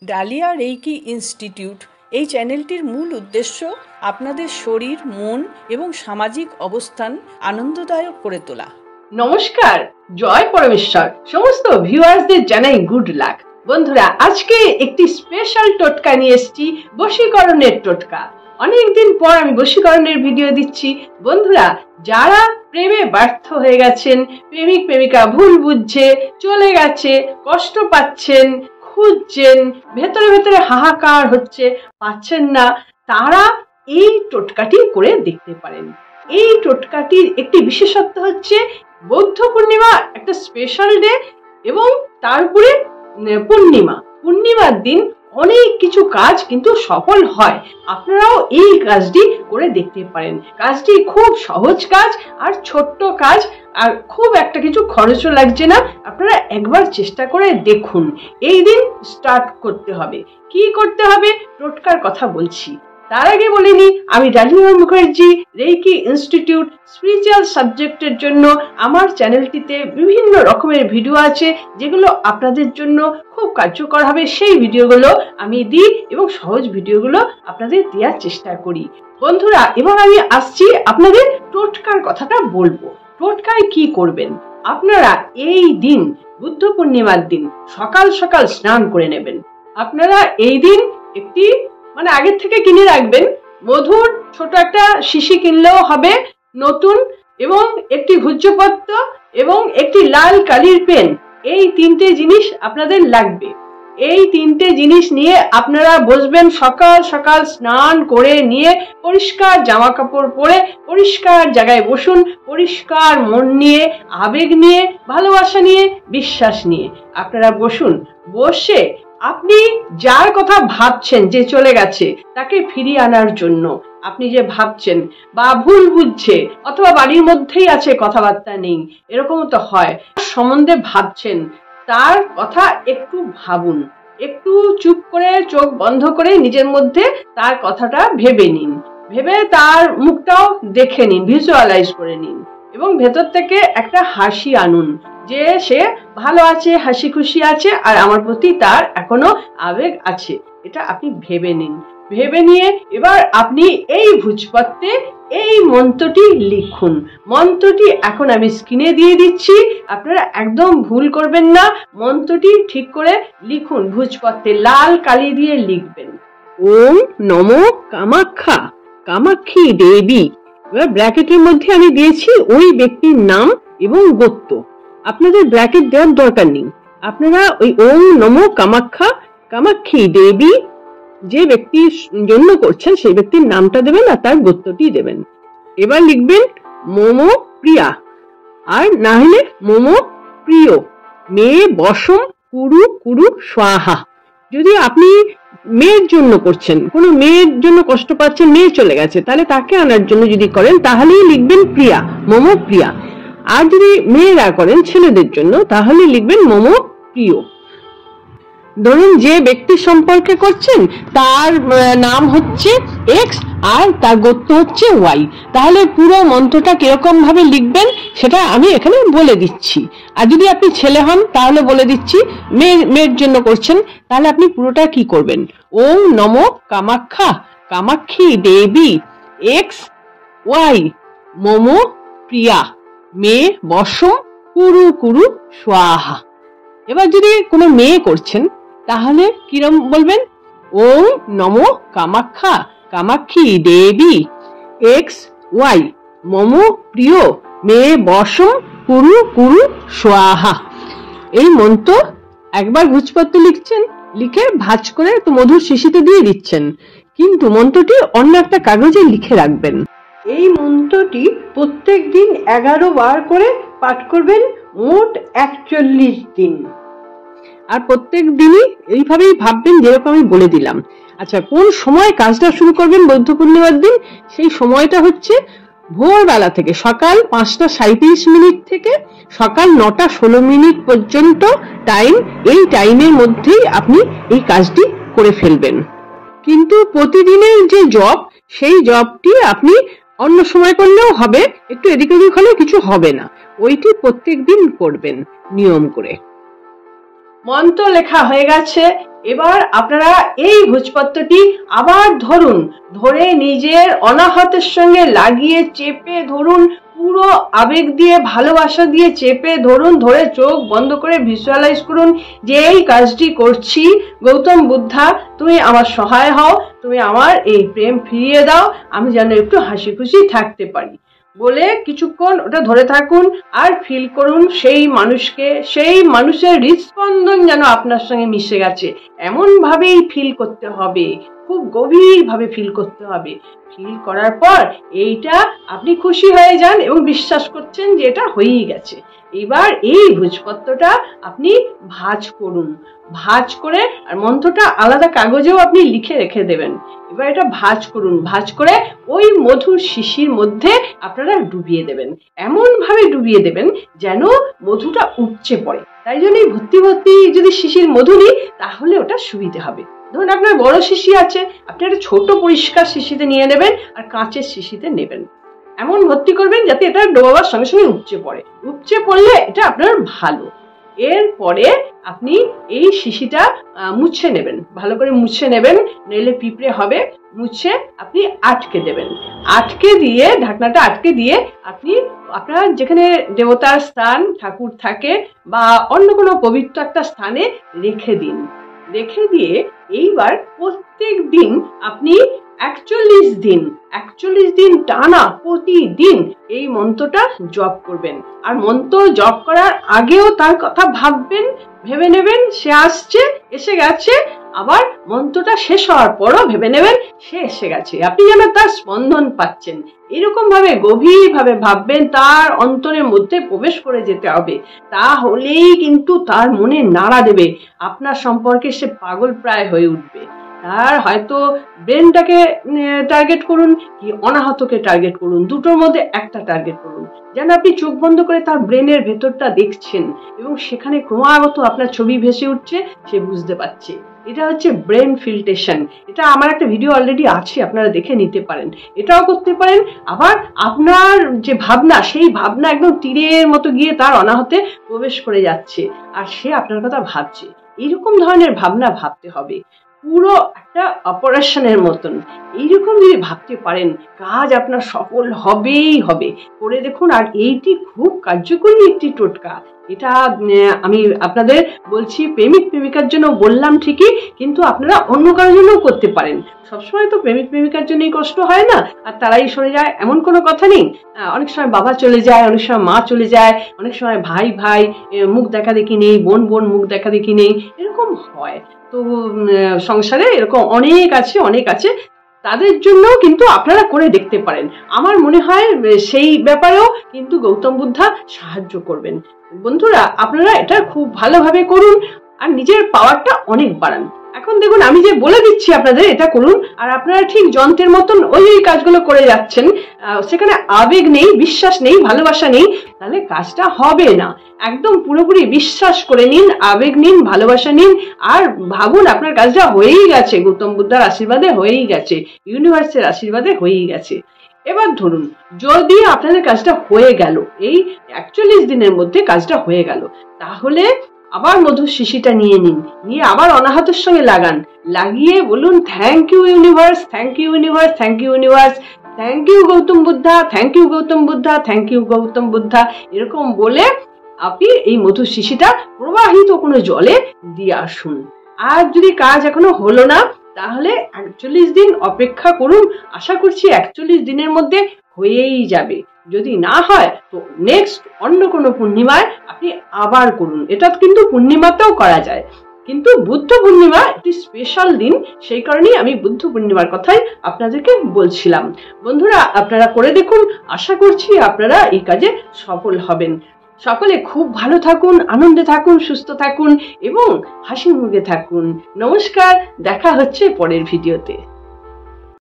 Dahlia reiki institute এই চ্যানেলটির মূল উদ্দেশ্য আপনাদের শরীর, মন এবং সামাজিক অবস্থান আনন্দদায়ক করে তোলা। নমস্কার, জয় পরমেশ্বর। সমস্ত ভিউয়ার্সদের জানাই গুড লাক। বন্ধুরা, আজকে একটি স্পেশাল টোটকা নিয়ে এসেছি, বশীকরণের টোটকা। অনেকদিন পর আমি বশীকরণের ভিডিও দিচ্ছি। বন্ধুরা, যারা প্রেমে ব্যর্থ হয়ে গেছেন, প্রেমিক প্রেমিকা ভুল বুঝছে, চলে গেছে, কষ্ট পাচ্ছেন, খুঁজছেন, ভেতরে ভেতরে হাহাকার হচ্ছে, পাচ্ছেন না, তারা এই টোটকাটি করে দেখতে পারেন। এই টোটকাটির একটি বিশেষত্ব হচ্ছে বৌদ্ধ পূর্ণিমা একটা স্পেশাল ডে এবং তার উপরে পূর্ণিমার দিন অনেক কিছু কাজ কিন্তু সফল হয়। আপনারাও এই কাজটি করে দেখতে পারেন। কাজটি খুব সহজ কাজ আর ছোট্ট কাজ, আর খুব একটা কিছু খরচও লাগছে না। আপনারা একবার চেষ্টা করে দেখুন। এই দিন স্টার্ট করতে হবে। কি করতে হবে টোটকার কথা বলছি। তার আগে বলিনি, আমি dahlia Mukherjee, reiki institute spiritual সাবজেক্টের জন্য আমার চ্যানেলটিতে বিভিন্ন রকমের ভিডিও আছে, যেগুলো আপনাদের জন্য খুব কার্যকর হবে। সেই ভিডিওগুলো আমি দিই এবং সহজ ভিডিওগুলো আপনাদের দেওয়ার চেষ্টা করি। বন্ধুরা, এবার আমি আসছি আপনাদের টোটকার কথাটা বলবো। টোটকায় কি করবেন আপনারা? এই দিন বুদ্ধ পূর্ণিমার দিন সকাল সকাল স্নান করে নেবেন। আপনারা এই দিন একটি আগের থেকে কিনে রাখবেন। মধুর ছোট একটা শিশি কিনলেও হবে নতুন, এবং একটি ভূজ্যপত্র এবং একটি লাল কালির পেন। এই তিনটে জিনিস আপনাদের লাগবে। এই তিনটে জিনিস নিয়ে আপনারা বসবেন। সকাল সকাল স্নান করে নিয়ে পরিষ্কার জামা কাপড় পরে পরিষ্কার জায়গায় বসুন। পরিষ্কার মন নিয়ে, আবেগ নিয়ে, ভালোবাসা নিয়ে, বিশ্বাস নিয়ে আপনারা বসুন। বসে আপনি যার কথা ভাবছেন যে চলে গেছে, তাকে ফিরিয়ে আনার জন্য আপনি যে ভাবছেন, বা ভুল বুঝছে, অথবা বাড়ির মধ্যেই আছে, কথাবার্তা নেই, এরকম তো হয়, সম্বন্ধে ভাবছেন, তার কথা একটু ভাবুন। একটু চুপ করে চোখ বন্ধ করে নিজের মধ্যে তার কথাটা ভেবে নিন। ভেবে তার মুখটাও দেখে নিন, ভিজুয়ালাইজ করে নিন, এবং ভেতর থেকে একটা হাসি আনুন যে সে ভালো আছে, হাসি খুশি আছে, আর আমার প্রতি তার এখনো আবেগ আছে। এটা আপনি ভেবে নিন। ভেবে নিয়ে এবার আপনি এই ভূজপত্রে এই মন্ত্রটি লিখুন। মন্ত্রটি এখন আমি স্ক্রিনে দিয়ে দিচ্ছি, আপনারা একদম ভুল করবেন না। মন্ত্রটি ঠিক করে লিখুন। ভূজপত্রে লাল কালি দিয়ে লিখবেন, ওম নমো কামাখ্যা কামাক্ষী দেবী। এবার ব্র্যাকেটের মধ্যে আমি দিয়েছি ওই ব্যক্তির নাম এবং গোত্র। আপনাদের ব্র্যাকেট দেওয়ার দরকার নেই। আপনারা ওই ওম নমো কামাখ্যা কামাক্ষী দেবী, যে ব্যক্তির জন্য করছেন সেই ব্যক্তির নামটা দেবেন আর তার গোত্রটি দেবেন। এবার লিখবেন মোমো প্রিয়া, আর না হলে মোমো প্রিয়, মেয়ে বসম কুরু কুরু স্বাহা। যদি আপনি মেয়ের জন্য করছেন, কোনো মেয়ের জন্য কষ্ট পাচ্ছেন, মেয়ে চলে গেছে, তাহলে তাকে আনার জন্য যদি করেন তাহলেই লিখবেন প্রিয়া, মোমো প্রিয়া। আর যদি মেয়েরা করেন, ছেলেদের জন্য, তাহলে লিখবেন মোমো প্রিয়। ধরুন যে ব্যক্তি সম্পর্কে করছেন তার নাম হচ্ছে এক্স আর তার গোত্র হচ্ছে ওয়াই। তাহলে পুরো মন্ত্রটা কিরকম ভাবে লিখবেন সেটা আমি এখানে বলে দিচ্ছি। আর যদি আপনি ছেলে হন তাহলে বলে দিচ্ছি। মেয়ের জন্য করছেন তাহলে আপনি পুরোটা কি করবেন? ওম নমো কামাখ্যা কামাক্ষী দেবী এক্স ওয়াই মোমো প্রিয়া, মেয়ে বসম কুরু কুরু স্বাহা। এবার যদি কোনো মেয়ে করছেন তাহলে কিরম বলবেন? ওম নমো কামাখ্যা কামাক্ষী দেবী এক্স ওয়াই মোমো প্রিয়, মেয়ে বসম কুরু কুরু স্বাহা। এই মন্ত্র একবার ভূজপত্রে লিখছেন, লিখে ভাঁজ করে একটু মধুর শিশিতে দিয়ে দিচ্ছেন, কিন্তু মন্ত্রটি অন্য একটা কাগজে লিখে রাখবেন। এই মন্ত্রটি প্রত্যেক দিন 11 বার করে পাঠ করবেন, মোট 41 দিন। আর প্রত্যেক দিনই এইভাবেই ভাববেন যেরকম আমি বলে দিলাম। আচ্ছা, কোন সময় কাজটা শুরু করবেন বৌদ্ধ পূর্ণিমার দিন? সেই সময়টা হচ্ছে ভোরবেলা থেকে, সকাল 5:37 থেকে সকাল 9:16 পর্যন্ত টাইম। এই টাইমের মধ্যেই আপনি এই কাজটি করে ফেলবেন। কিন্তু প্রতিদিনের যে জব, সেই জবটি আপনি অন্য সময় করলেও হবে, একটু এদিক ওদিক হলেও কিছু হবে না। ওইটি প্রত্যেক দিন করবেন নিয়ম করে। মন্ত্র লেখা হয়ে গেছে। এবার আপনারা এই ভোজপত্রটি আবার ধরুন, ধরে নিজের অনাহতের সঙ্গে লাগিয়ে চেপে ধরুন, পুরো আবেগ দিয়ে ভালোবাসা দিয়ে চেপে ধরুন, ধরে চোখ বন্ধ করে ভিজুয়ালাইজ করুন যে এই কাজটি করছি, গৌতম বুদ্ধা তুমি আমার সহায় হও, তুমি আমার এই প্রেম ফিরিয়ে দাও, আমি যেন একটু হাসি খুশি থাকতে পারি বলে কিছুক্ষণ ওটা ধরে থাকুন আর ফিল করুন সেই মানুষকে, সেই মানুষের হৃদস্পন্দন যেন আপনার সঙ্গে মিশে গেছে, এমন ভাবেই ফিল করতে হবে, খুব গভীর ভাবে ফিল করতে হবে। ফিল করার পর এইটা আপনি খুশি হয়ে যান এবং বিশ্বাস করছেন যে এটা হয়েই গেছে। এবার এই ভোজপত্রটা আপনি ভাঁজ করুন, ভাঁজ করে, আর মন্ত্রটা আলাদা কাগজেও আপনি লিখে রেখে দেবেন। এবার এটা ভাঁজ করুন, ভাঁজ করে ওই মধুর শিশির মধ্যে আপনারা ডুবিয়ে দেবেন, এমন ভাবে ডুবিয়ে দেবেন যেন মধুটা উপচে পড়ে। তাই জন্য ভর্তি ভর্তি যদি শিশির মধু নিই তাহলে ওটা সুবিধে হবে। ধরুন আপনার বড় শিশি আছে, আপনি একটা ছোট পরিষ্কার শিশিতে নিয়ে নেবেন আর কাঁচের শিশিতে নেবেন, এমন ভর্তি করবেন যাতে এটা ডোবাবার সঙ্গে সঙ্গে উপচে পড়ে। উপচে পড়লে এটা আপনার ভালো। এরপরে আপনি এই শিশিটা মুছে নেবেন, ভালো করে মুছে নেবেন, নইলে পিঁপড়ে হবে। মুছে আপনি আটকে দেবেন, আটকে দিয়ে ঢাকনাটা আটকে দিয়ে আপনি আপনার যেখানে দেবতার স্থান ঠাকুর থাকে বা অন্য কোনো পবিত্র একটা স্থানে রেখে দিন। রেখে দিয়ে এইবার প্রত্যেক দিন আপনি 41 দিন টানা প্রতিদিন এই মন্ত্রটা জপ করবেন। আর মন্ত্র জপ করার আগেও তার কথা ভাববেন, ভেবে নেবেন সে আসছে, এসে গেছে, আবার মন্ত্রটা শেষ হওয়ার পরও ভেবে নেবেন সে এসে গেছে, আপনি যেন তার স্পন্দন পাচ্ছেন। এরকম ভাবে গভীর ভাবে ভাববেন, তার অন্তরের মধ্যে প্রবেশ করে যেতে হবে, তাহলেই কিন্তু তার মনে নাড়া দেবে, আপনার সম্পর্কে সে পাগল প্রায় হয়ে উঠবে। তার হয়তো ব্রেনটাকে টার্গেট করুন কি অনাহতকে টার্গেট করুন, দুটোর মধ্যে একটা টার্গেট করুন, যেন আপনি চোখ বন্ধ করে তার ব্রেনের ভেতরটা দেখছেন এবং সেখানে ক্রমাগত আপনার ছবি ভেসে উঠছে, সে বুঝতে পারছে। এটা হচ্ছে ব্রেন ফিল্ট্রেশন। এটা আমার একটা ভিডিও অলরেডি আছে, আপনারা দেখে নিতে পারেন। এটাও করতে পারেন। আবার আপনার যে ভাবনা, সেই ভাবনা একদম তীরের মতো গিয়ে তার অনাহতে প্রবেশ করে যাচ্ছে আর সে আপনার কথা ভাবছে, এরকম ধরনের ভাবনা ভাবতে হবে, পুরো একটা অপারেশনের মতন। এইরকম যদি ভাবতে পারেন কাজ আপনার সফল হবেই হবে। করে দেখুন। আর এইটি খুব কার্যকরী একটি টোটকা। এটা আমি আপনাদের বলছি, প্রেমিক প্রেমিকার জন্য বললাম ঠিকই, কিন্তু আপনারা অন্য কারোর জন্যও করতে পারেন। সবসময় তো প্রেমিক প্রেমিকার জন্যই কষ্ট হয় না, আর তারাই সরে যায় এমন কোনো কথা নেই। অনেক সময় বাবা চলে যায়, অনেক সময় মা চলে যায়, অনেক সময় ভাই ভাই মুখ দেখা দেখি নেই, বোন বোন মুখ দেখা দেখি নেই, এরকম হয়। তো সংসারে এরকম অনেক আছে, তাদের জন্য কিন্তু আপনারা করে দেখতে পারেন। আমার মনে হয় সেই ব্যাপারেও কিন্তু গৌতম বুদ্ধা সাহায্য করবেন। বন্ধুরা, আপনারা এটা খুব ভালোভাবে করুন আর নিজের পাওয়ারটা অনেক বাড়ান। এখন দেখুন, আমি যে বলে দিচ্ছি আপনাদের এটা করুন, আর আপনারা ঠিক যন্ত্রের মতন ওই কাজগুলো করে যাচ্ছেন, সেখানে আবেগ নেই, বিশ্বাস নেই, ভালোবাসা নেই, তাহলে কাজটা হবে না। একদম পুরোপুরি বিশ্বাস করে নিন, আবেগ নিন, ভালোবাসা নিন, আর ভাবুন আপনার কাজটা হয়েই গেছে, গৌতম বুদ্ধার আশীর্বাদে হয়েই গেছে, ইউনিভার্সের আশীর্বাদে হয়েই গেছে। এবার ধরুন, যদি আপনাদের কাজটা হয়ে গেল, এই 41 দিনের মধ্যে কাজটা হয়ে গেল, তাহলে আবার মধুর শিশিটা নিয়ে নিন, নিয়ে আবার অনাহতের সঙ্গে লাগান, লাগিয়ে বলুন thank you universe, thank you universe, thank you universe, thank you Gautam Buddha, thank you Gautam Buddha, thank you Gautam Buddha, এরকম বলে আপনি এই মধুর শিশিটা প্রবাহিত কোনো জলে দিয়ে আসুন। আর যদি কাজ এখনো হলো না, তাহলে 41 দিন অপেক্ষা করুন। আশা করছি 41 দিনের মধ্যে হয়েই যাবে। যদি না হয় তো নেক্সট অন্য কোনো পূর্ণিমায় আপনি আবার করুন। এটা কিন্তু পূর্ণিমাতেও করা যায়, কিন্তু বুদ্ধ পূর্ণিমা একটি স্পেশাল দিন, সেই কারণেই আমি বুদ্ধ পূর্ণিমার কথাই আপনাদেরকে বলছিলাম। বন্ধুরা, আপনারা করে দেখুন, আশা করছি আপনারা এই কাজে সফল হবেন। সকলে খুব ভালো থাকুন, আনন্দে থাকুন, সুস্থ থাকুন এবং হাসি মুখে থাকুন। নমস্কার, দেখা হচ্ছে পরের ভিডিওতে।